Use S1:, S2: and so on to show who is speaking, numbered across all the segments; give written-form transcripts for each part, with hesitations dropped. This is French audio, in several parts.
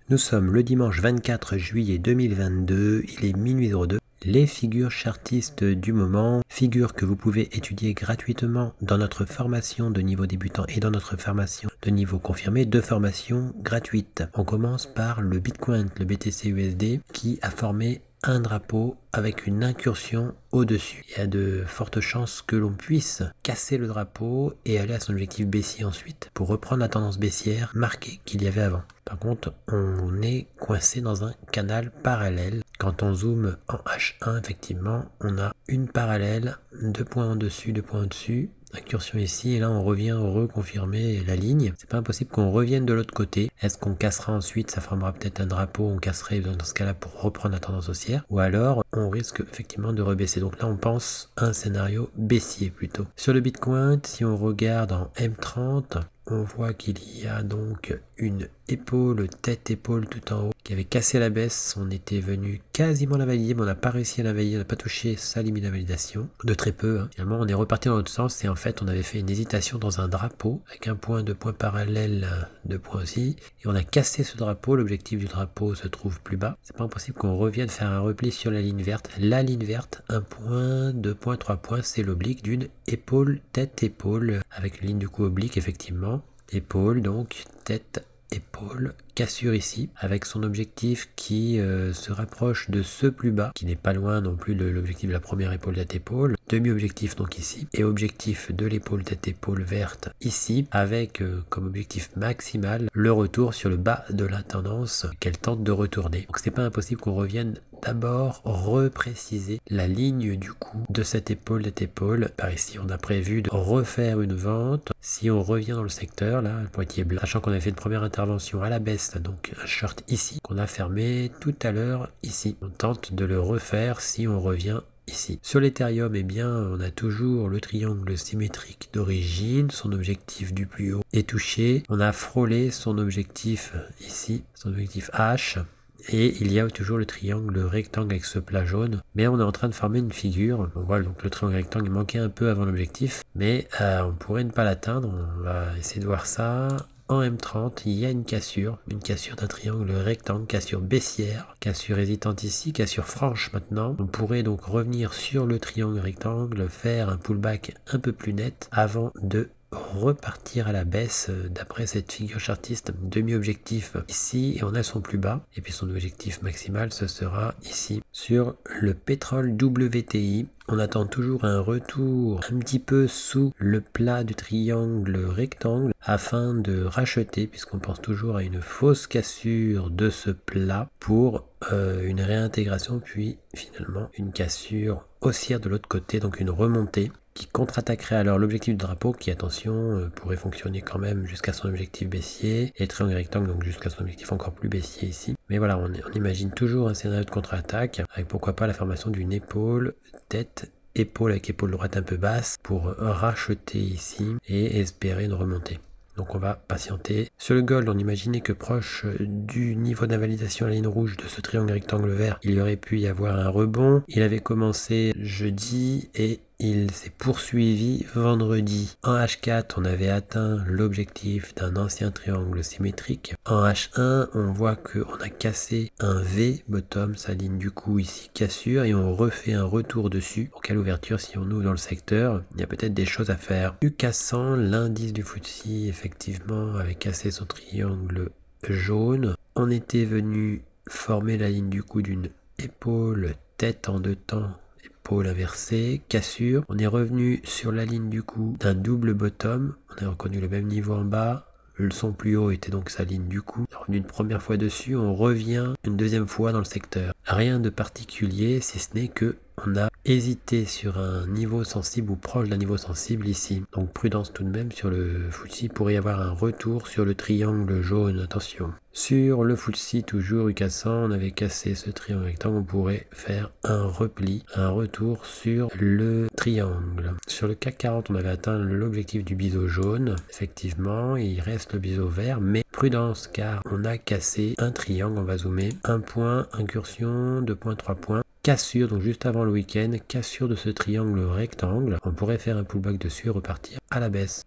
S1: Nous sommes le dimanche 24 juillet 2022, il est minuit 02. Les figures chartistes du moment, figures que vous pouvez étudier gratuitement dans notre formation de niveau débutant et dans notre formation de niveau confirmé, deux formations gratuites. On commence par le Bitcoin, le BTC-USD, qui a formé un drapeau avec une incursion au-dessus. Il y a de fortes chances que l'on puisse casser le drapeau et aller à son objectif baissier ensuite pour reprendre la tendance baissière marquée qu'il y avait avant. Par contre, on est coincé dans un canal parallèle. Quand on zoome en H1, effectivement, on a une parallèle, 2 points en dessus, 2 points au-dessus, incursion ici, et là on revient reconfirmer la ligne. C'est pas impossible qu'on revienne de l'autre côté. Est-ce qu'on cassera ensuite, ça formera peut-être un drapeau, on casserait dans ce cas-là pour reprendre la tendance haussière, ou alors on risque effectivement de rebaisser. Donc là on pense à un scénario baissier plutôt. Sur le Bitcoin, si on regarde en M30, on voit qu'il y a donc une épaule, tête-épaule tout en haut qui avait cassé la baisse. On était venu quasiment la valider, mais on n'a pas réussi à la valider, on n'a pas touché sa limite de validation, de très peu. Finalement, on est reparti dans l'autre sens et en fait, on avait fait une hésitation dans un drapeau avec un point, deux points parallèles, deux points aussi, et on a cassé ce drapeau. L'objectif du drapeau se trouve plus bas. C'est pas impossible qu'on revienne faire un repli sur la ligne verte. La ligne verte, un point, deux points, trois points, c'est l'oblique d'une épaule, tête-épaule avec une ligne du coup oblique effectivement. Épaule, donc tête, épaule, cassure ici, avec son objectif qui se rapproche de ce plus bas, qui n'est pas loin non plus de l'objectif de la première épaule tête-épaule, demi-objectif donc ici, et objectif de l'épaule tête-épaule verte ici, avec comme objectif maximal le retour sur le bas de la tendance qu'elle tente de retourner. Donc c'est pas impossible qu'on revienne d'abord repréciser la ligne du coup de cette épaule tête-épaule. Par ici on a prévu de refaire une vente. Si on revient dans le secteur, là, le pointier blanc, sachant qu'on a fait une première intervention à la baisse, donc un short ici, qu'on a fermé tout à l'heure ici. On tente de le refaire si on revient ici. Sur l'Ethereum, eh bien, on a toujours le triangle symétrique d'origine, son objectif du plus haut est touché. On a frôlé son objectif ici, son objectif H. Et il y a toujours le triangle rectangle avec ce plat jaune, mais on est en train de former une figure. On voit donc le triangle rectangle manquait un peu avant l'objectif, mais on pourrait ne pas l'atteindre. On va essayer de voir ça. En M30, il y a une cassure d'un triangle rectangle, cassure baissière, cassure hésitante ici, cassure franche maintenant. On pourrait donc revenir sur le triangle rectangle, faire un pullback un peu plus net avant de repartir à la baisse d'après cette figure chartiste. Demi-objectif ici et on a son plus bas et puis son objectif maximal ce sera ici. Sur le pétrole WTI, on attend toujours un retour un petit peu sous le plat du triangle rectangle afin de racheter, puisqu'on pense toujours à une fausse cassure de ce plat pour une réintégration, puis finalement une cassure haussière de l'autre côté, donc une remontée qui contre-attaquerait alors l'objectif du drapeau qui, attention, pourrait fonctionner quand même jusqu'à son objectif baissier, et triangle rectangle donc jusqu'à son objectif encore plus baissier ici. Mais voilà, on imagine toujours un scénario de contre-attaque avec pourquoi pas la formation d'une épaule, tête, épaule avec épaule droite un peu basse pour racheter ici et espérer une remontée. Donc on va patienter. Sur le gold, on imaginait que proche du niveau d'invalidation à la ligne rouge de ce triangle rectangle vert, il y aurait pu y avoir un rebond. Il avait commencé jeudi et il s'est poursuivi vendredi. En H4, on avait atteint l'objectif d'un ancien triangle symétrique. En H1, on voit qu'on a cassé un V bottom, sa ligne du coup ici cassure, et on refait un retour dessus. Pour quelle ouverture si on ouvre dans le secteur? Il y a peut-être des choses à faire. U400, l'indice du FTSE, effectivement, avait cassé son triangle jaune. On était venu former la ligne du coup d'une épaule, tête en deux temps, épaule inversée, cassure. On est revenu sur la ligne du coup d'un double bottom. On a reconnu le même niveau en bas. Son plus haut était donc sa ligne du coup. On est revenu une première fois dessus, on revient une deuxième fois dans le secteur. Rien de particulier, si ce n'est que on a hésité sur un niveau sensible ou proche d'un niveau sensible ici. Donc prudence tout de même sur le FTSE, il pourrait y avoir un retour sur le triangle jaune, attention. Sur le FTSE, toujours U400, on avait cassé ce triangle rectangle, on pourrait faire un repli, un retour sur le triangle. Sur le CAC 40, on avait atteint l'objectif du biseau jaune, effectivement, il reste le biseau vert, mais prudence car on a cassé un triangle, on va zoomer, un point, incursion, 2 points, 3 points, cassure, donc juste avant le week-end, cassure de ce triangle rectangle, on pourrait faire un pullback dessus et repartir à la baisse.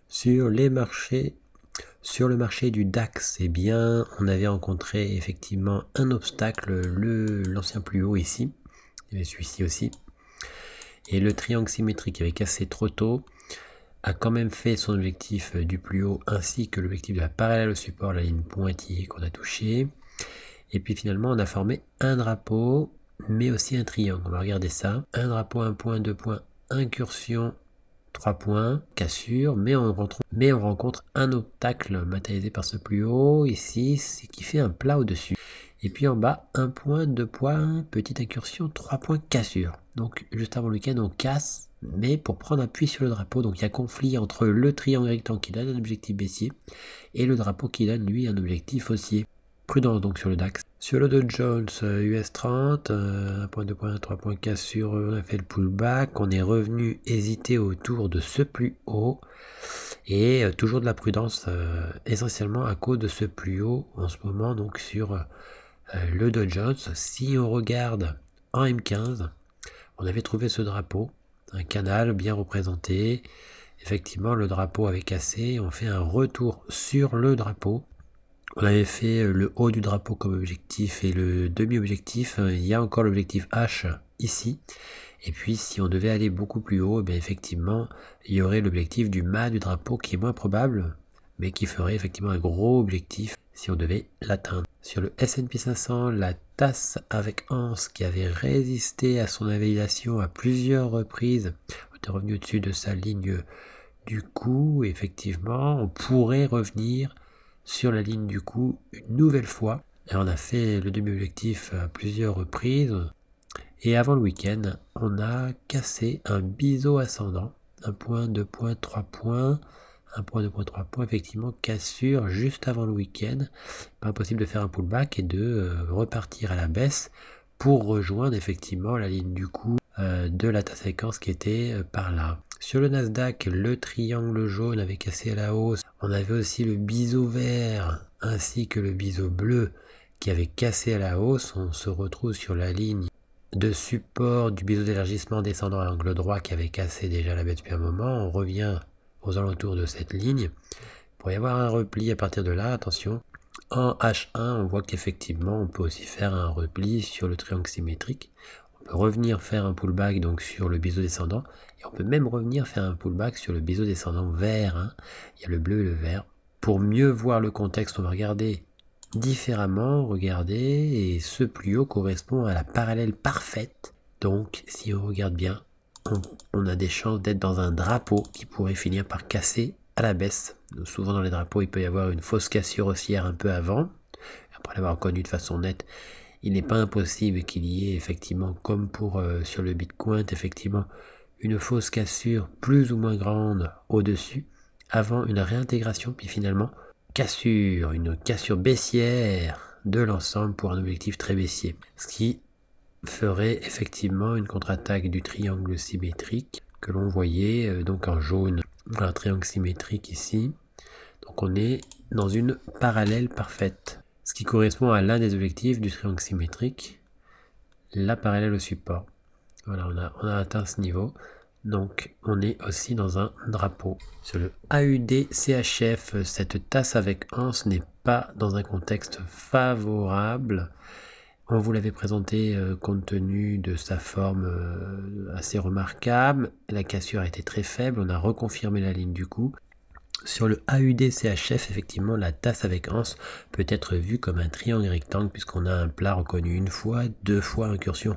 S1: Sur les marchés Sur le marché du DAX, eh bien, on avait rencontré effectivement un obstacle, l'ancien plus haut ici, il y avait celui-ci aussi, et le triangle symétrique qui avait cassé trop tôt a quand même fait son objectif du plus haut ainsi que l'objectif de la parallèle au support, la ligne pointillée qu'on a touchée. Et puis finalement on a formé un drapeau mais aussi un triangle. On va regarder ça. Un drapeau, un point, deux points, incursion, 3 points, cassure, mais on rencontre un obstacle matérialisé par ce plus haut ici, c'est qui fait un plat au-dessus. Et puis en bas, un point, 2 points, petite incursion, 3 points, cassure. Donc juste avant le week-end, on casse, mais pour prendre appui sur le drapeau. Donc il y a conflit entre le triangle rectangle qui donne un objectif baissier et le drapeau qui donne lui un objectif haussier. Prudence donc sur le DAX. Sur le Dow Jones US 30, 1 point, 2 points, 3 points, cassure, on a fait le pullback, on est revenu hésiter autour de ce plus haut et toujours de la prudence essentiellement à cause de ce plus haut en ce moment donc sur le Dow Jones. Si on regarde en M15, on avait trouvé ce drapeau, un canal bien représenté, effectivement le drapeau avait cassé, on fait un retour sur le drapeau. On avait fait le haut du drapeau comme objectif et le demi-objectif, il y a encore l'objectif H ici. Et puis si on devait aller beaucoup plus haut, bien effectivement, il y aurait l'objectif du mât du drapeau qui est moins probable, mais qui ferait effectivement un gros objectif si on devait l'atteindre. Sur le S&P 500, la tasse avec anse qui avait résisté à son invalidation à plusieurs reprises, on était revenu au-dessus de sa ligne du coup, effectivement, on pourrait revenir sur la ligne du coup une nouvelle fois. Et on a fait le demi-objectif à plusieurs reprises. Et avant le week-end, on a cassé un biseau ascendant. 1 point, 2 points, 3 points. 1 point, 2 points, 3 points. Effectivement, cassure juste avant le week-end. Pas impossible de faire un pullback et de repartir à la baisse pour rejoindre effectivement la ligne du coup de la tasse séquence qui était par là. Sur le Nasdaq, le triangle jaune avait cassé à la hausse. On avait aussi le biseau vert ainsi que le biseau bleu qui avait cassé à la hausse. On se retrouve sur la ligne de support du biseau d'élargissement descendant à l'angle droit qui avait cassé déjà la baisse depuis un moment. On revient aux alentours de cette ligne. Il pourrait y avoir un repli à partir de là, attention. En H1, on voit qu'effectivement, on peut aussi faire un repli sur le triangle symétrique. On peut revenir faire un pullback donc sur le biseau descendant. Et on peut même revenir faire un pullback sur le biseau descendant vert. Hein. Il y a le bleu et le vert. Pour mieux voir le contexte, on va regarder différemment. Regardez, et ce plus haut correspond à la parallèle parfaite. Donc, si on regarde bien, on a des chances d'être dans un drapeau qui pourrait finir par casser à la baisse. Donc, souvent dans les drapeaux, il peut y avoir une fausse cassure haussière un peu avant. Après l'avoir connu de façon nette, il n'est pas impossible qu'il y ait effectivement, comme pour sur le Bitcoin, effectivement, une fausse cassure plus ou moins grande au-dessus, avant une réintégration, puis finalement, une cassure baissière de l'ensemble pour un objectif très baissier. Ce qui ferait effectivement une contre-attaque du triangle symétrique que l'on voyait donc en jaune, un triangle symétrique ici. Donc on est dans une parallèle parfaite, ce qui correspond à l'un des objectifs du triangle symétrique, la parallèle au support. Voilà, on a atteint ce niveau. Donc on est aussi dans un drapeau. Sur le AUD CHF, cette tasse avec anse n'est pas dans un contexte favorable. On vous l'avait présenté compte tenu de sa forme assez remarquable. La cassure a été très faible, on a reconfirmé la ligne du coup. Sur le AUD CHF, effectivement, la tasse avec anse peut être vue comme un triangle rectangle puisqu'on a un plat reconnu une fois, 2 fois incursion,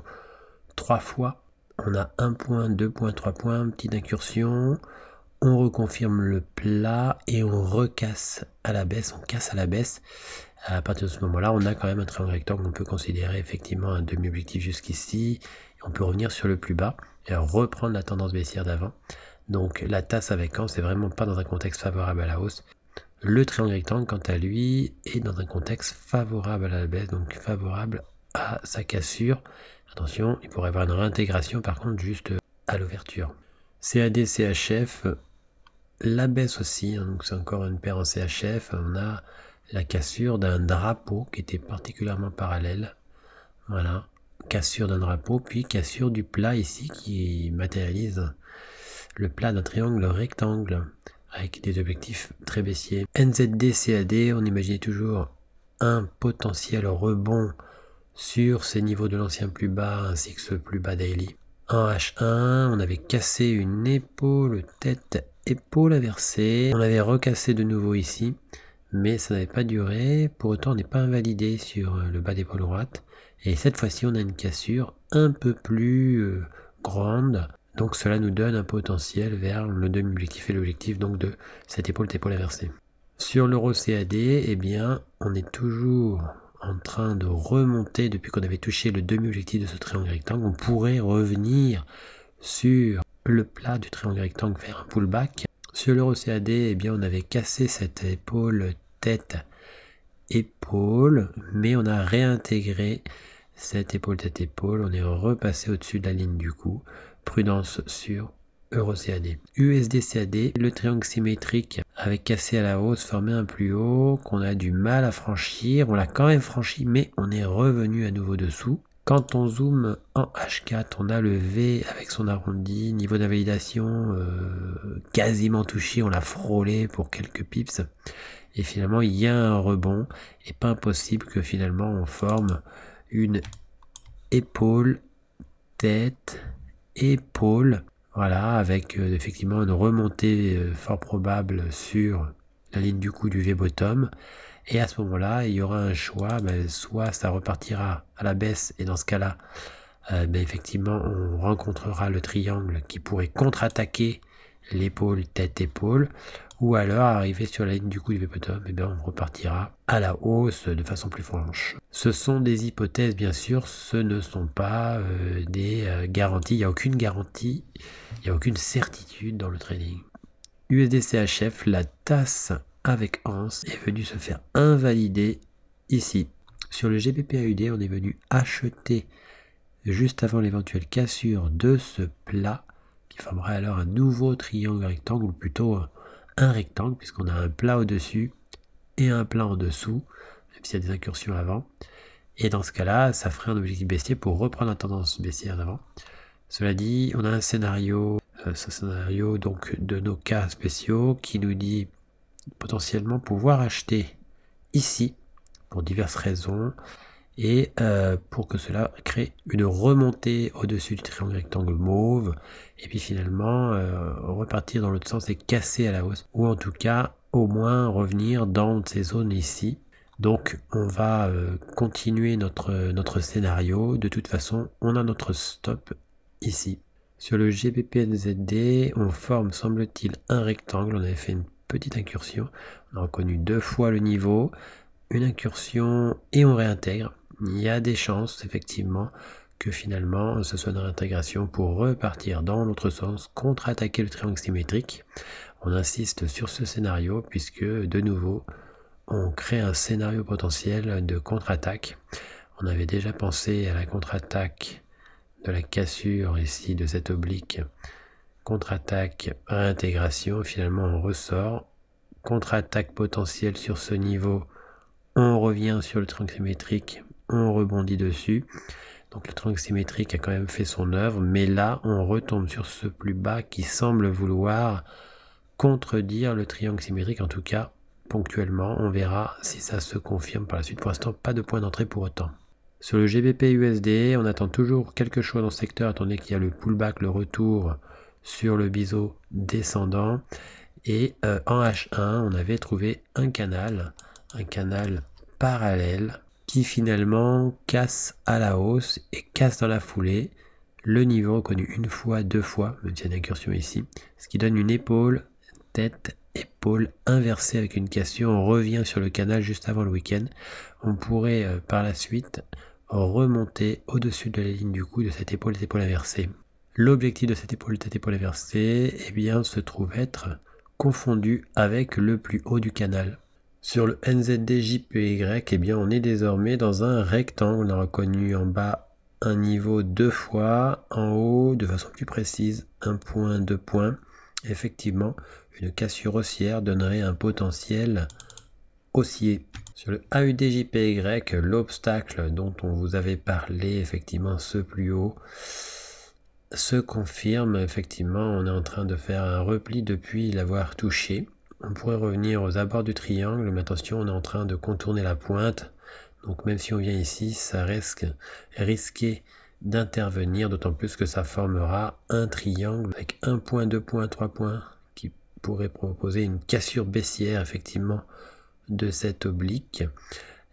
S1: 3 fois. On a 1 point, 2 points, 3 points, petite incursion. On reconfirme le plat et on recasse à la baisse, on casse à la baisse. À partir de ce moment-là, on a quand même un triangle rectangle qu'on peut considérer effectivement un demi-objectif jusqu'ici. On peut revenir sur le plus bas et reprendre la tendance baissière d'avant. Donc la tasse avec anse, c'est vraiment pas dans un contexte favorable à la hausse. Le triangle rectangle, quant à lui, est dans un contexte favorable à la baisse, donc favorable à sa cassure. Attention, il pourrait y avoir une réintégration par contre juste à l'ouverture. CAD, CHF, la baisse aussi, hein, donc c'est encore une paire en CHF. On a la cassure d'un drapeau qui était particulièrement parallèle. Voilà, cassure d'un drapeau, puis cassure du plat ici qui matérialise le plat d'un triangle rectangle. avec des objectifs très baissiers. NZD, CAD, on imaginait toujours un potentiel rebond sur ces niveaux de l'ancien plus bas ainsi que ce plus bas daily. En H1, on avait cassé une épaule, tête, épaule inversée. On avait recassé de nouveau ici, mais ça n'avait pas duré. Pour autant, on n'est pas invalidé sur le bas d'épaule droite. Et cette fois-ci, on a une cassure un peu plus grande. Donc cela nous donne un potentiel vers le demi-objectif et l'objectif donc de cette épaule inversée. Sur l'euro CAD, eh bien, on est toujours en train de remonter depuis qu'on avait touché le demi-objectif de ce triangle rectangle. On pourrait revenir sur le plat du triangle rectangle, faire un pullback. Sur l'euro CAD, eh bien, on avait cassé cette épaule tête épaule, mais on a réintégré cette épaule tête épaule. On est repassé au-dessus de la ligne du cou. Prudence sur euro CAD. USD CAD, le triangle symétrique avait cassé à la hausse, formé un plus haut qu'on a du mal à franchir. On l'a quand même franchi, mais on est revenu à nouveau dessous. Quand on zoome en H4, on a le V avec son arrondi, niveau d'invalidation quasiment touché, on l'a frôlé pour quelques pips. Et finalement, il y a un rebond, et pas impossible que finalement on forme une épaule, tête, épaule, voilà, avec effectivement une remontée fort probable sur la ligne du cou du V-bottom. Et à ce moment-là, il y aura un choix, soit ça repartira à la baisse, et dans ce cas-là, effectivement, on rencontrera le triangle qui pourrait contre-attaquer l'épaule, tête, épaule, ou alors arriver sur la ligne du cou du V-bottom, on repartira à la hausse de façon plus franche. Ce sont des hypothèses, bien sûr, ce ne sont pas des garanties, il n'y a aucune garantie, il n'y a aucune certitude dans le trading. USD-CHF, la tasse avec anse est venue se faire invalider ici. Sur le GBP-AUD, on est venu acheter juste avant l'éventuelle cassure de ce plat qui formerait alors un nouveau triangle rectangle, ou plutôt un rectangle, puisqu'on a un plat au-dessus et un plat en dessous, même s'il y a des incursions avant. Et dans ce cas-là, ça ferait un objectif baissier pour reprendre la tendance baissière d'avant. Cela dit, on a un scénario, ce scénario donc de nos cas spéciaux qui nous dit potentiellement pouvoir acheter ici pour diverses raisons et pour que cela crée une remontée au-dessus du triangle rectangle mauve et puis finalement repartir dans l'autre sens et casser à la hausse, ou en tout cas au moins revenir dans ces zones ici. Donc on va continuer notre scénario. De toute façon, on a notre stop ici. Sur le GBP-NZD, on forme, semble-t-il, un rectangle. On avait fait une petite incursion. On a reconnu 2 fois le niveau, une incursion et on réintègre. Il y a des chances, effectivement, que finalement ce soit une réintégration pour repartir dans l'autre sens, contre-attaquer le triangle symétrique. On insiste sur ce scénario puisque, de nouveau, on crée un scénario potentiel de contre-attaque. On avait déjà pensé à la contre-attaque de la cassure ici de cette oblique, contre-attaque, réintégration, finalement on ressort, contre-attaque potentielle sur ce niveau, on revient sur le triangle symétrique, on rebondit dessus. Donc le triangle symétrique a quand même fait son œuvre, mais là on retombe sur ce plus bas qui semble vouloir contredire le triangle symétrique, en tout cas ponctuellement. On verra si ça se confirme par la suite. Pour l'instant, pas de point d'entrée pour autant. Sur le GBP-USD, on attend toujours quelque chose dans le secteur, étant donné qu'il y a le pullback, le retour sur le biseau descendant. Et en H1, on avait trouvé un canal parallèle qui finalement casse à la hausse et casse dans la foulée le niveau reconnu une fois, 2 fois, même s'il y a une incursion ici, ce qui donne une épaule, tête, épaule inversée avec une cassure. On revient sur le canal juste avant le week-end. On pourrait par la suite remonter au-dessus de la ligne du cou de cette épaule inversée. L'objectif de cette épaule inversée, se trouve être confondu avec le plus haut du canal. Sur le NZD-JPY, on est désormais dans un rectangle. On a reconnu en bas un niveau 2 fois, en haut, de façon plus précise, 1 point, 2 points. Effectivement, une cassure haussière donnerait un potentiel haussier. Sur le AUD-JPY, l'obstacle dont on vous avait parlé, effectivement, ce plus haut, se confirme. Effectivement, on est en train de faire un repli depuis l'avoir touché. On pourrait revenir aux abords du triangle, mais attention, on est en train de contourner la pointe. Donc même si on vient ici, ça risquer d'intervenir, d'autant plus que ça formera un triangle avec 1 point, 2 points, 3 points, qui pourrait proposer une cassure baissière effectivement de cet oblique.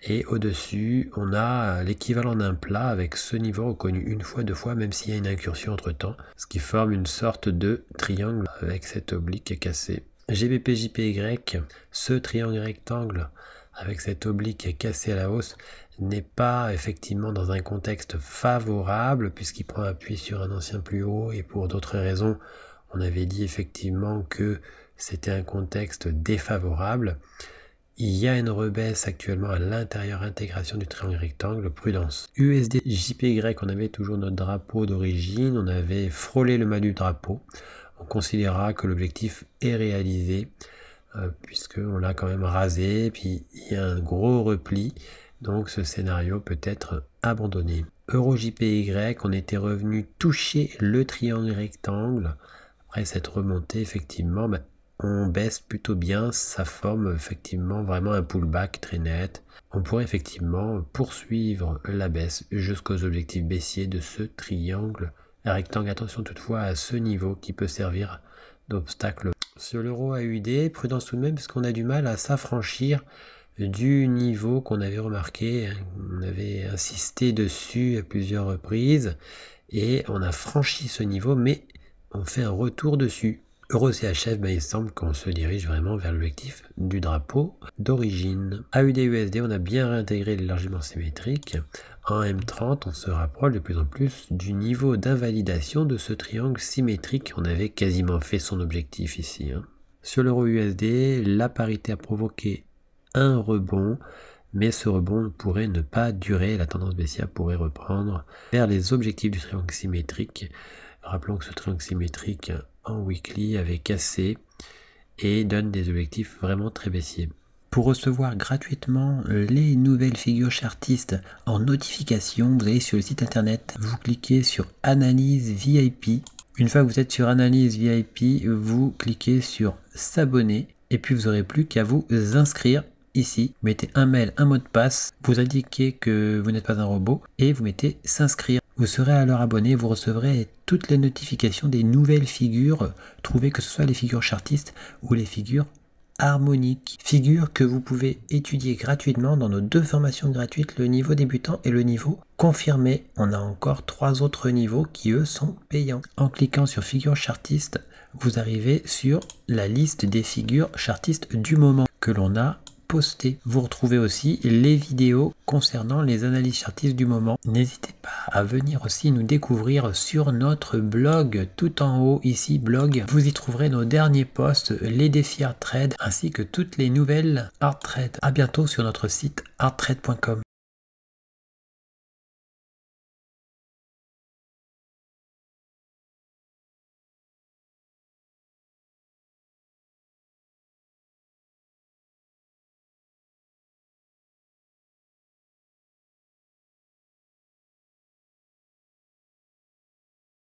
S1: Et au-dessus, on a l'équivalent d'un plat avec ce niveau reconnu une fois, 2 fois, même s'il y a une incursion entre temps, ce qui forme une sorte de triangle avec cet oblique cassé. GBP JPY, ce triangle rectangle avec cet oblique cassé à la hausse n'est pas effectivement dans un contexte favorable puisqu'il prend appui sur un ancien plus haut, et pour d'autres raisons, on avait dit effectivement que c'était un contexte défavorable. Il y a une rebaisse actuellement à l'intérieur, intégration du triangle rectangle, prudence. USD JPY, on avait toujours notre drapeau d'origine, on avait frôlé le mât du drapeau. On considérera que l'objectif est réalisé puisqu'on l'a quand même rasé, puis il y a un gros repli, donc ce scénario peut être abandonné. EuroJPY, on était revenu toucher le triangle rectangle. Après cette remontée, effectivement, on baisse plutôt bien, ça forme effectivement vraiment un pullback très net. On pourrait effectivement poursuivre la baisse jusqu'aux objectifs baissiers de ce triangle rectangle. Attention toutefois à ce niveau qui peut servir d'obstacle. Sur l'euro AUD, prudence tout de même parce qu'on a du mal à s'affranchir du niveau qu'on avait remarqué. On avait insisté dessus à plusieurs reprises et on a franchi ce niveau, mais on fait un retour dessus. Euro CHF, il semble qu'on se dirige vraiment vers l'objectif du drapeau d'origine. AUD USD, on a bien réintégré l'élargissement symétrique. En M30, on se rapproche de plus en plus du niveau d'invalidation de ce triangle symétrique. On avait quasiment fait son objectif ici. Sur l'euro USD, la parité a provoqué un rebond, mais ce rebond pourrait ne pas durer. La tendance baissière pourrait reprendre vers les objectifs du triangle symétrique. Rappelons que ce triangle symétrique en weekly avait cassé et donne des objectifs vraiment très baissiers. Pour recevoir gratuitement les nouvelles figures chartistes en notification, vous allez sur le site internet, vous cliquez sur Analyse VIP. Une fois que vous êtes sur Analyse VIP, vous cliquez sur S'abonner et puis vous n'aurez plus qu'à vous inscrire. Ici, vous mettez un mail, un mot de passe, vous indiquez que vous n'êtes pas un robot et vous mettez s'inscrire. Vous serez alors abonné, vous recevrez toutes les notifications des nouvelles figures trouvées, que ce soit les figures chartistes ou les figures harmoniques. Figures que vous pouvez étudier gratuitement dans nos 2 formations gratuites, le niveau débutant et le niveau confirmé. On a encore 3 autres niveaux qui eux sont payants. En cliquant sur figures chartistes, vous arrivez sur la liste des figures chartistes du moment que l'on a posté. Vous retrouvez aussi les vidéos concernant les analyses chartistes du moment. N'hésitez pas à venir aussi nous découvrir sur notre blog, tout en haut ici, blog. Vous y trouverez nos derniers posts, les défis Hard Trade, ainsi que toutes les nouvelles Hard Trade. À bientôt sur notre site hardtrade.com.